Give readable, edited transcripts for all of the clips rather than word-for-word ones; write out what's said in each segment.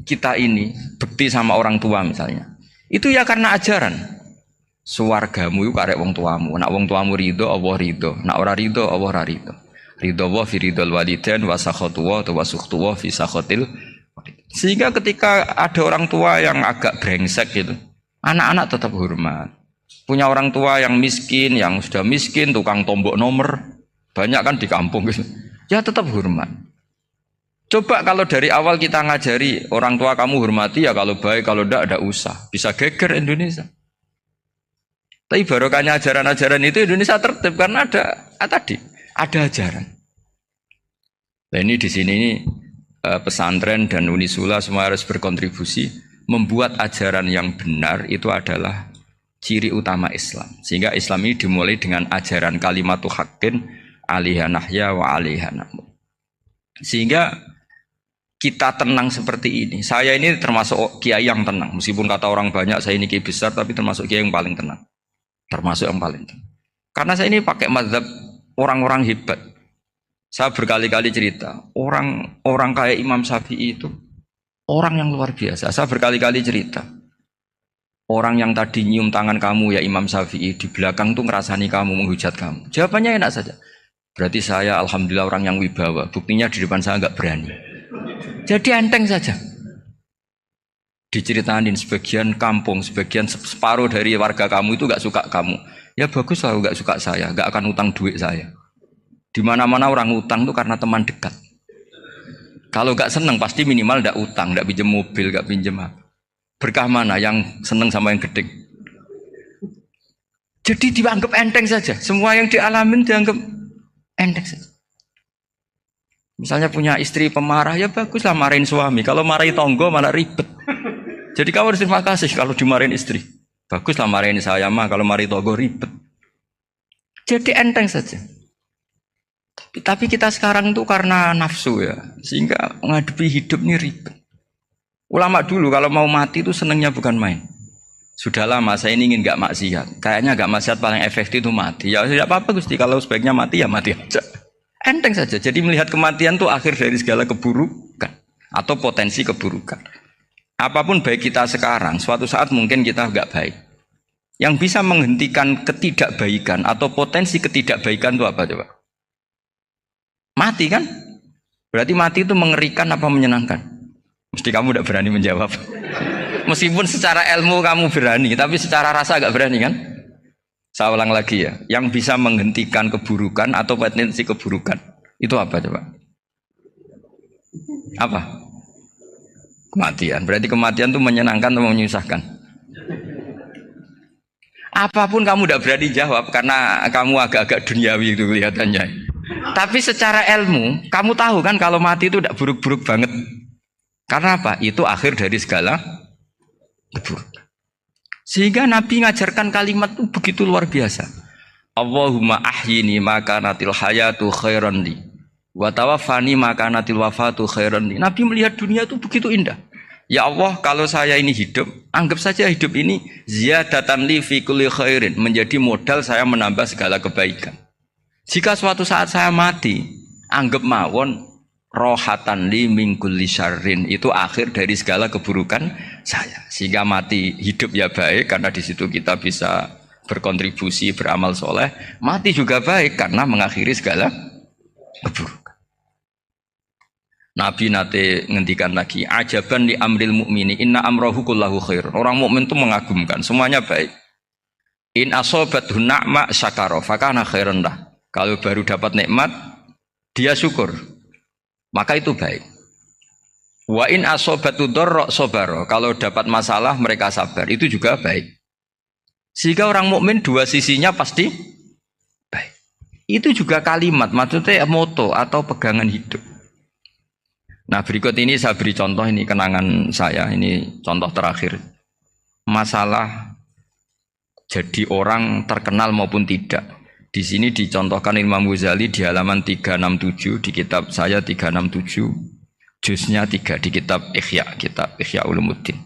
kita ini bekti sama orang tua misalnya, itu ya karena ajaran. Suwargamu itu karek wong tuamu. Nak wong tuamu ridho, Allah ridho. Nak ora ridho, Allah ora ridho. Ridho wa fi ridhol walidain wa sakhatu wa sukhtu wa fi sakhatil. Sehingga ketika ada orang tua yang agak brengsek gitu, anak-anak tetap hormat. Punya orang tua yang miskin, yang sudah miskin, tukang tombok nomor, banyak kan di kampung gitu. Ya tetap hormat. Coba kalau dari awal kita ngajari orang tua kamu hormati ya, kalau baik, kalau tidak usah. Bisa geger Indonesia. Tapi barokahnya ajaran-ajaran itu Indonesia tertib karena ada ajaran. Nah ini di sini ini pesantren dan Unisula semua harus berkontribusi membuat ajaran yang benar itu adalah ciri utama Islam. Sehingga Islam ini dimulai dengan ajaran kalimatu haqqin alaiha nahya wa alaiha namut. Sehingga kita tenang seperti ini. Saya ini termasuk kiai yang tenang. Meskipun kata orang banyak saya ini kiai besar, tapi termasuk kiai yang paling tenang. Termasuk yang paling tenang. Karena saya ini pakai mazhab orang-orang hebat. Saya berkali-kali cerita, orang kayak Imam Syafi'i itu orang yang luar biasa. Saya berkali-kali cerita. Orang yang tadi nyium tangan kamu ya Imam Syafi'i, di belakang tuh ngerasani kamu, menghujat kamu. Jawabannya enak saja. Berarti saya alhamdulillah orang yang wibawa. Buktinya di depan saya enggak berani. Jadi enteng saja. Diceritain sebagian kampung, sebagian separuh dari warga kamu itu enggak suka kamu. Ya bagus lah enggak suka saya, enggak akan utang duit saya. Di mana-mana orang utang itu karena teman dekat. Kalau enggak senang pasti minimal enggak utang, enggak pinjam mobil, enggak pinjam apa. Berkah mana yang senang sama yang gede. Jadi dianggap enteng saja. Semua yang dialamin dianggap enteng saja. Misalnya punya istri pemarah, ya baguslah marahin suami. Kalau marahin tonggo malah ribet. Jadi kamu harus terima kasih kalau dimarahin istri. Baguslah marahin saya mah, kalau marahin tonggo ribet. Jadi enteng saja. Tapi kita sekarang tuh karena nafsu ya, sehingga menghadapi hidup ini ribet. Ulama dulu kalau mau mati itu senengnya bukan main. Sudah lama saya ini ingin gak maksiat. Kayaknya gak maksiat paling efektif itu mati. Ya tidak apa-apa Gusti, kalau sebaiknya mati ya mati aja. Enteng saja. Jadi melihat kematian itu akhir dari segala keburukan atau potensi keburukan. Apapun baik kita sekarang, suatu saat mungkin kita gak baik. Yang bisa menghentikan ketidakbaikan atau potensi ketidakbaikan itu apa coba? Mati kan? Berarti mati itu mengerikan apa menyenangkan? Mesti kamu tidak berani menjawab. Meskipun secara ilmu kamu berani, tapi secara rasa agak berani kan? Saya ulang lagi ya. Yang bisa menghentikan keburukan atau potensi keburukan itu apa coba? Apa? Kematian. Berarti kematian itu menyenangkan atau menyusahkan? Apapun kamu tidak berani jawab karena kamu agak-agak duniawi itu kelihatannya. Tapi secara ilmu, kamu tahu kan kalau mati itu tidak buruk-buruk banget. Karena apa? Itu akhir dari segala keburukan. Sehingga Nabi ngajarkan kalimat itu begitu luar biasa. Allahumma ahyini maka natil hayatu khairan li wa tawaffani maka natil wafatu khairan li. Nabi melihat dunia itu begitu indah. Ya Allah, kalau saya ini hidup, anggap saja hidup ini ziyadatan li fi kulli khairin, menjadi modal saya menambah segala kebaikan. Jika suatu saat saya mati, anggap mawon rohatan li min kulli syarrin, itu akhir dari segala keburukan saya. Sehingga mati hidup ya baik karena di situ kita bisa berkontribusi beramal soleh. Mati juga baik karena mengakhiri segala keburukan. Nabi nate ngendikan lagi, ajaban li amril mu'mini inna amrahu kullahu khair. Orang mukmin itu mengagumkan, semuanya baik. In asobathu na'ma syakara fakana khairan lah. Kalau baru dapat nikmat dia syukur, maka itu baik. Wa in asobatu dharra sabara, kalau dapat masalah mereka sabar, itu juga baik. Sehingga orang mukmin dua sisinya pasti baik. Itu juga kalimat, maksudnya moto atau pegangan hidup. Nah berikut ini saya beri contoh, ini kenangan saya, ini contoh terakhir. Masalah jadi orang terkenal maupun tidak. Di sini dicontohkan Imam Ghazali di halaman 367 di kitab saya 367, juznya 3 di kitab Ihya Ulumuddin.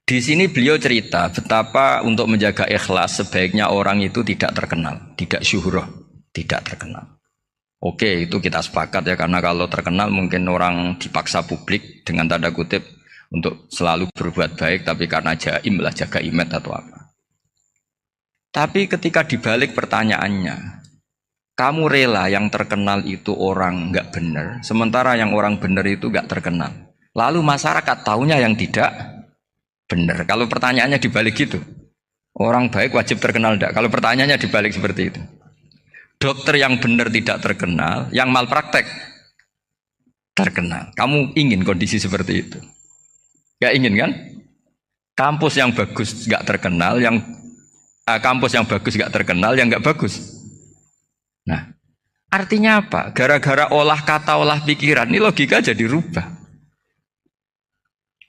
Di sini beliau cerita betapa untuk menjaga ikhlas sebaiknya orang itu tidak terkenal, tidak syuhrah, tidak terkenal. Oke, itu kita sepakat ya, karena kalau terkenal mungkin orang dipaksa publik dengan tanda kutip untuk selalu berbuat baik, tapi karena jaim lah, jaga image atau apa. Tapi ketika dibalik pertanyaannya, kamu rela yang terkenal itu orang nggak benar, sementara yang orang benar itu nggak terkenal. Lalu masyarakat taunya yang tidak benar. Kalau pertanyaannya dibalik gitu, orang baik wajib terkenal enggak? Kalau pertanyaannya dibalik seperti itu. Dokter yang benar tidak terkenal, yang malpraktek terkenal. Kamu ingin kondisi seperti itu? Gak ingin kan? Kampus yang bagus gak terkenal, kampus yang bagus gak terkenal, yang gak bagus. Nah, artinya apa? Gara-gara olah kata, olah pikiran, ini logika jadi rubah.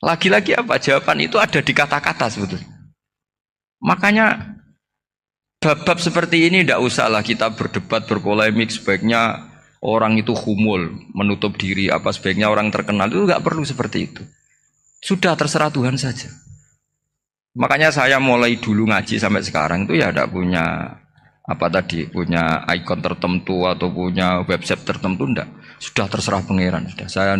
Lagi-lagi apa? Jawaban itu ada di kata-kata sebetulnya. Makanya bab-bab seperti ini tidak usahlah kita berdebat, berpolemik. Sebaiknya orang itu humul, menutup diri. Apa sebaiknya orang terkenal itu nggak perlu seperti itu. Sudah terserah Tuhan saja. Makanya saya mulai dulu ngaji sampai sekarang itu ya tidak punya punya ikon tertentu atau punya website tertentu enggak. Sudah terserah pangeran. Sudah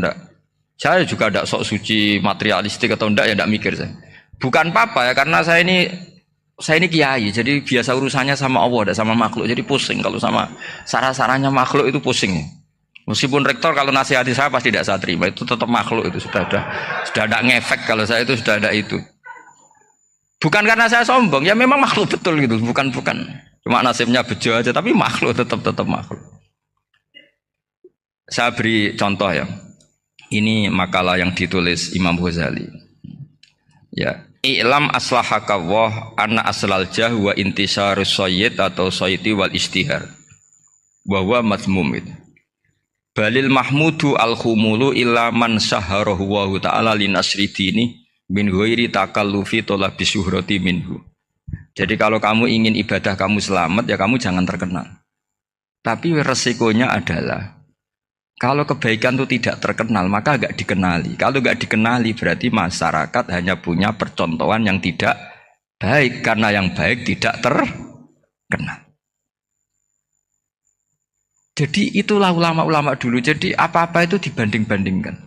saya juga tidak sok suci materialistik atau enggak ya tidak mikir saya. Bukan apa-apa ya, karena saya ini kiai, jadi biasa urusannya sama Allah, tidak sama makhluk. Jadi pusing kalau sama sarah-sarahnya makhluk itu pusing. Meskipun rektor kalau nasihati saya pasti tidak saya terima, itu tetap makhluk, itu sudah ada ngefek kalau saya itu sudah ada itu. Bukan karena saya sombong, ya memang makhluk betul gitu, bukan. Cuma nasibnya bejo aja, tapi makhluk tetap makhluk. Saya beri contoh ya. Ini makalah yang ditulis Imam Ghazali. Ya. I'lam aslahaka Allah anna aslal jah wa intisarus sayyid atau sayyidi wal istihar wa huwa mazmum itu. Balil mahmudu al khumulu illa man saharahu wa ta'ala linasri dini min ghairi takallufi talabi syuhrati minhu. Jadi kalau kamu ingin ibadah kamu selamat ya kamu jangan terkenal. Tapi resikonya adalah kalau kebaikan itu tidak terkenal, maka enggak dikenali. Kalau enggak dikenali berarti masyarakat hanya punya percontohan yang tidak baik. Karena yang baik tidak terkenal. Jadi itulah ulama-ulama dulu. Jadi apa-apa itu dibanding-bandingkan.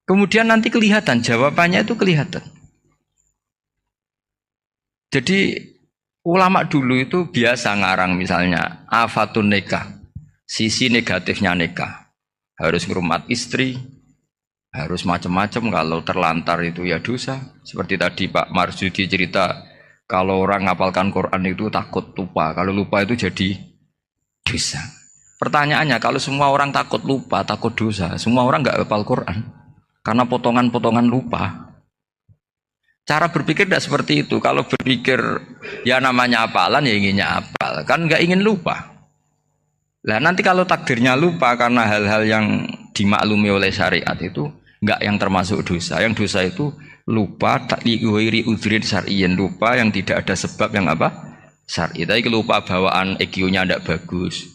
Kemudian nanti kelihatan, jawabannya itu kelihatan. Jadi ulama dulu itu biasa ngarang misalnya afatun nikah, sisi negatifnya nikah. Harus ngurmat istri, harus macam-macam. Kalau terlantar itu ya dosa. Seperti tadi Pak Marsudi cerita, kalau orang ngapalkan Quran itu takut lupa. Kalau lupa itu jadi dosa. Pertanyaannya, kalau semua orang takut lupa, takut dosa, semua orang nggak hafal Quran karena potongan-potongan lupa. Cara berpikir tidak seperti itu. Kalau berpikir ya namanya hafalan ya inginnya hafal, kan nggak ingin lupa. Nah nanti kalau takdirnya lupa karena hal-hal yang dimaklumi oleh syariat itu enggak yang termasuk dosa. Yang dosa itu lupa takliwiri udrin syar'iyyin, lupa yang tidak ada sebab yang apa? Syar'i. Tapi lupa bawaan EQ-nya tidak bagus.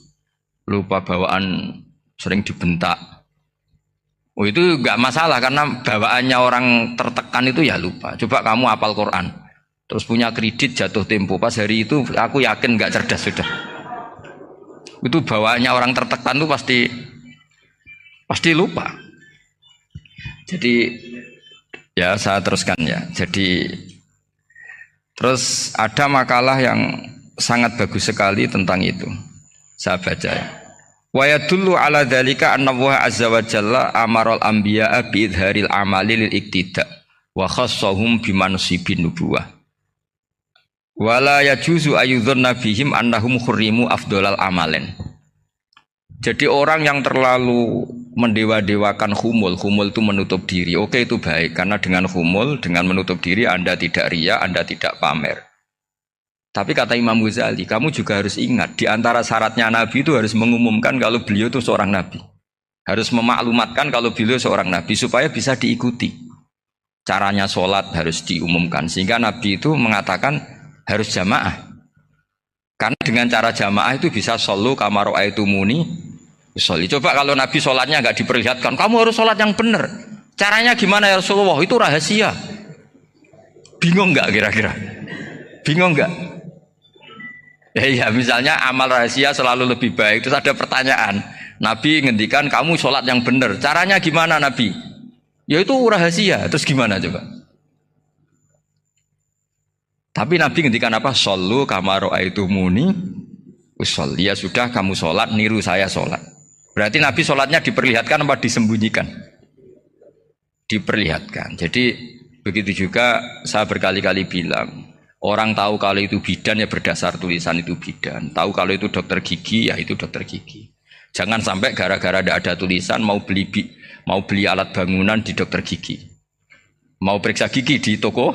Lupa bawaan sering dibentak. Oh itu enggak masalah karena bawaannya orang tertekan itu ya lupa. Coba kamu hafal Quran. Terus punya kredit jatuh tempo. Pas hari itu aku yakin enggak cerdas sudah. Itu bawaannya orang tertekan itu pasti lupa. Jadi ya saya teruskan ya. Jadi terus ada makalah yang sangat bagus sekali tentang itu. Saya baca ya. Wa yadullu ala dzalika anna Allah azza wa jalla amaral anbiya'a bi idharil amali lil iktida wa khassahum bi mansibin nubuwah. Wala yajuzu ayyudhanna bihim annahum khurrimu afdhalal amalen. Jadi orang yang terlalu mendewa-dewakan khumul itu menutup diri. Oke itu baik karena dengan khumul, dengan menutup diri Anda tidak riya, Anda tidak pamer. Tapi kata Imam Ghazali, kamu juga harus ingat di antara syaratnya Nabi itu harus mengumumkan kalau beliau itu seorang Nabi. Harus memaklumatkan kalau beliau seorang Nabi supaya bisa diikuti. Caranya sholat harus diumumkan sehingga Nabi itu mengatakan harus jamaah. Karena dengan cara jamaah itu bisa shollu kama ra'aitumuni usolli. Coba kalau Nabi sholatnya nggak diperlihatkan, kamu harus sholat yang benar. Caranya gimana ya Rasulullah? Itu rahasia. Bingung nggak kira-kira? Bingung nggak? Ya, ya misalnya amal rahasia selalu lebih baik. Terus ada pertanyaan, Nabi ngendikan kamu sholat yang benar. Caranya gimana Nabi? Ya itu rahasia. Terus gimana coba? Tapi Nabi ngendikan apa? Shollu kama ra'aitumuni usolli. Ya sudah kamu sholat, niru saya sholat. Berarti Nabi sholatnya diperlihatkan apa disembunyikan? Diperlihatkan. Jadi begitu juga saya berkali-kali bilang, orang tahu kalau itu bidan ya berdasar tulisan itu bidan. Tahu kalau itu dokter gigi ya itu dokter gigi. Jangan sampai gara-gara tidak ada tulisan mau beli alat bangunan di dokter gigi. Mau periksa gigi di toko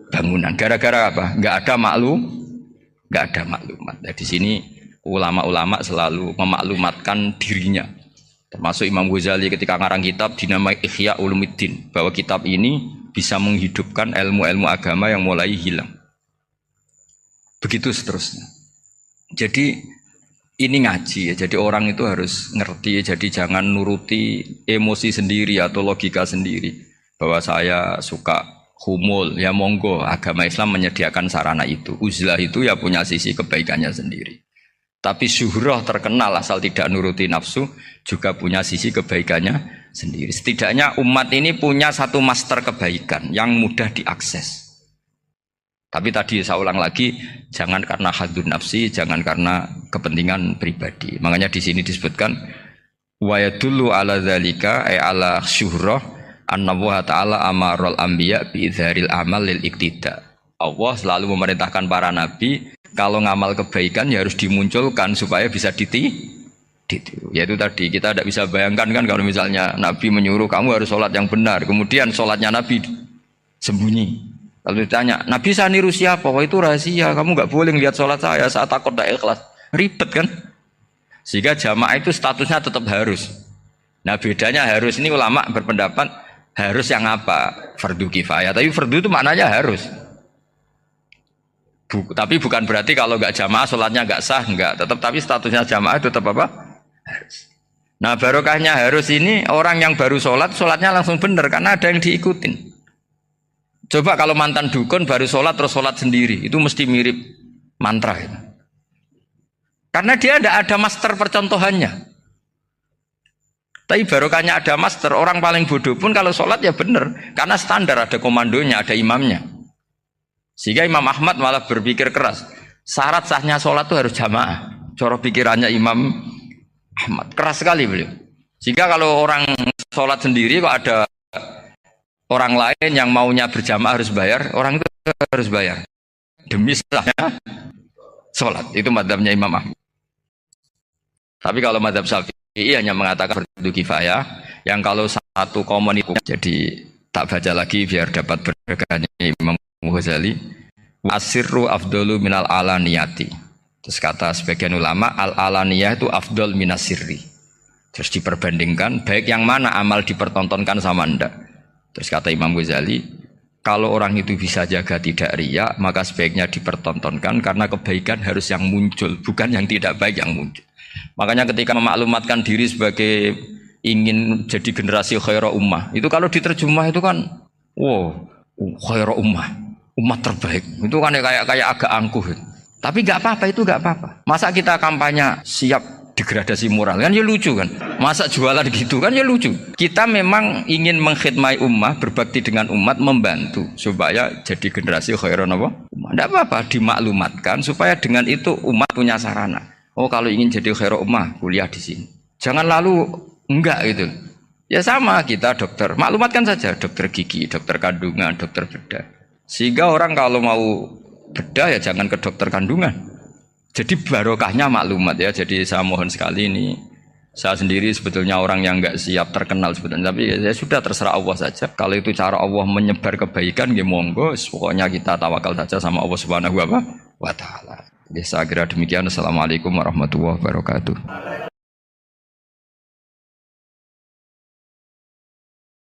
bangunan. Gara-gara apa? Nggak ada maklumat. Nah, di sini ulama-ulama selalu memaklumatkan dirinya. Termasuk Imam Ghazali ketika ngarang kitab dinamai Ihya Ulumuddin, bahwa kitab ini bisa menghidupkan ilmu-ilmu agama yang mulai hilang. Begitu seterusnya. Jadi ini ngaji ya. Jadi orang itu harus ngerti ya. Jadi jangan nuruti emosi sendiri atau logika sendiri. Bahwa saya suka humul, ya monggo. Agama Islam menyediakan sarana itu. Uzlah itu ya punya sisi kebaikannya sendiri. Tapi syuhrah terkenal asal tidak nuruti nafsu juga punya sisi kebaikannya sendiri. Setidaknya umat ini punya satu master kebaikan yang mudah diakses. Tapi tadi saya ulang lagi, jangan karena hadun nafsi, jangan karena kepentingan pribadi. Makanya di sini disebutkan wa yadullu ala dzalika ay ala syuhrah anna wa ta'ala amarul anbiya bi idzharil amal lil iktida. Allah selalu memerintahkan para nabi kalau ngamal kebaikan ya harus dimunculkan supaya bisa ditiru. Yaitu tadi kita tidak bisa bayangkan kan kalau misalnya Nabi menyuruh kamu harus sholat yang benar, kemudian sholatnya Nabi sembunyi. Kalau ditanya, Nabi saya niru siapa? Wah itu rahasia, kamu nggak boleh lihat sholat saya takut tidak ikhlas. Ribet kan? Sehingga jamaah itu statusnya tetap harus. Nah bedanya harus ini ulama berpendapat harus yang apa? Fardu kifayah. Tapi fardu itu maknanya harus. Tapi bukan berarti kalau nggak jamaah sholatnya nggak sah, nggak. Tapi statusnya jamaah tetap apa? Harus. Nah barokahnya harus ini orang yang baru sholatnya langsung benar karena ada yang diikutin. Coba kalau mantan dukun baru sholat terus sholat sendiri, itu mesti mirip mantra. Ya. Karena dia tidak ada master percontohannya. Tapi barokahnya ada master, orang paling bodoh pun kalau sholat ya benar, karena standar ada komandonya, ada imamnya. Sehingga Imam Ahmad malah berpikir keras, syarat sahnya sholat itu harus jamaah. Cara pikirannya Imam Ahmad keras sekali beliau. Sehingga kalau orang sholat sendiri kok ada orang lain yang maunya berjamaah harus bayar, orang itu harus bayar demi sahnya sholat. Itu madzhabnya Imam Ahmad. Tapi kalau madzhab Syafi'i hanya mengatakan fardu kifayah, yang kalau satu komunitas, jadi tak baca lagi biar dapat berkahnya Imam Ghazali, asirru afdalu minal alaniyati. Terus kata sebagian ulama, al alaniyah itu afdal minas sirri. Terus diperbandingkan baik yang mana amal dipertontonkan sama ndak. Terus kata Imam Ghazali, kalau orang itu bisa jaga tidak riya, maka sebaiknya dipertontonkan karena kebaikan harus yang muncul, bukan yang tidak baik yang muncul. Makanya ketika memaklumatkan diri sebagai ingin jadi generasi khairah ummah, itu kalau diterjemah itu kan, wow, khairah ummah, umat terbaik. Itu kan kayak agak angkuh. Tapi nggak apa-apa, itu nggak apa-apa. Masa kita kampanye siap degradasi moral kan ya lucu kan. Masa jualan gitu kan ya lucu. Kita memang ingin mengkhidmati ummah, berbakti dengan umat, membantu supaya jadi generasi khairah ummah. Nggak apa-apa, dimaklumatkan supaya dengan itu umat punya sarana. Oh kalau ingin jadi khairah ummah, kuliah di sini. Jangan lalu enggak gitu. Ya sama kita dokter, maklumatkan saja dokter gigi, dokter kandungan, dokter bedah. Sehingga orang kalau mau bedah ya jangan ke dokter kandungan. Jadi barokahnya maklumat ya. Jadi saya mohon sekali ini, saya sendiri sebetulnya orang yang enggak siap terkenal sebetulnya, tapi ya sudah terserah Allah saja. Kalau itu cara Allah menyebar kebaikan, ya monggo. Pokoknya kita tawakal saja sama Allah Subhanahu wa Ta'ala. Jadi saya kira demikian. Assalamualaikum warahmatullahi wabarakatuh.